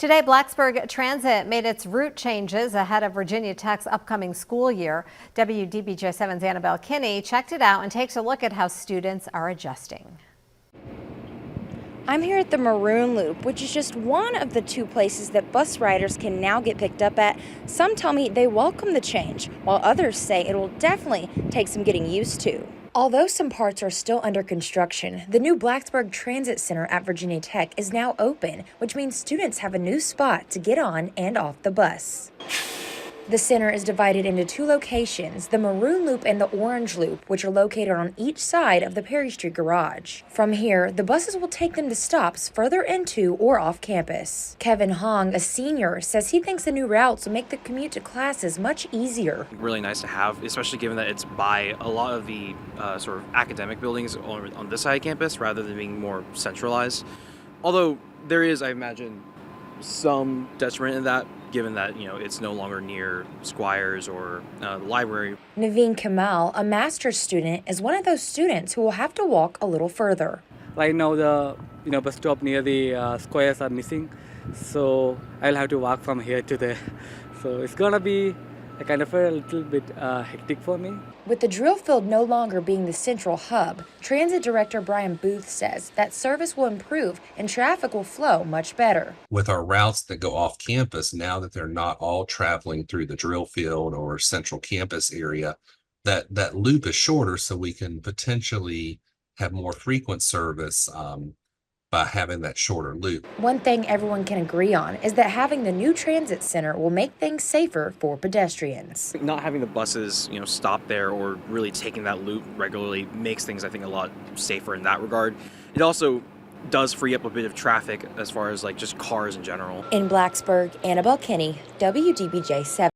Today, Blacksburg Transit made its route changes ahead of Virginia Tech's upcoming school year. WDBJ7's Annabelle Kinney checked it out and takes a look at how students are adjusting. I'm here at the Maroon Loop, which is just one of the two places that bus riders can now get picked up at. Some tell me they welcome the change, while others say it will definitely take some getting used to. Although some parts are still under construction, the new Blacksburg Transit Center at Virginia Tech is now open, which means students have a new spot to get on and off the bus. The center is divided into two locations, the Maroon Loop and the Orange Loop, which are located on each side of the Perry Street garage. From here, the buses will take them to stops further into or off campus. Kevin Hong, a senior, says he thinks the new routes will make the commute to classes much easier. Really nice to have, especially given that it's by a lot of the sort of academic buildings on this side of campus rather than being more centralized. Although there is, I imagine, some detriment in that, given that, it's no longer near Squires or the library. Naveen Kamal, a master's student, is one of those students who will have to walk a little further. Right now the bus stop near the Squires are missing, so I'll have to walk from here to there. So it's gonna be a little bit hectic for me. With the drill field no longer being the central hub, Transit Director Brian Booth says that service will improve and traffic will flow much better. With our routes that go off campus, now that they're not all traveling through the drill field or central campus area, that loop is shorter, so we can potentially have more frequent service by having that shorter loop. One thing everyone can agree on is that having the new transit center will make things safer for pedestrians. Not having the buses, stop there or really taking that loop regularly makes things, I think, a lot safer in that regard. It also does free up a bit of traffic as far as just cars in general. In Blacksburg, Annabelle Kinney, WDBJ 7.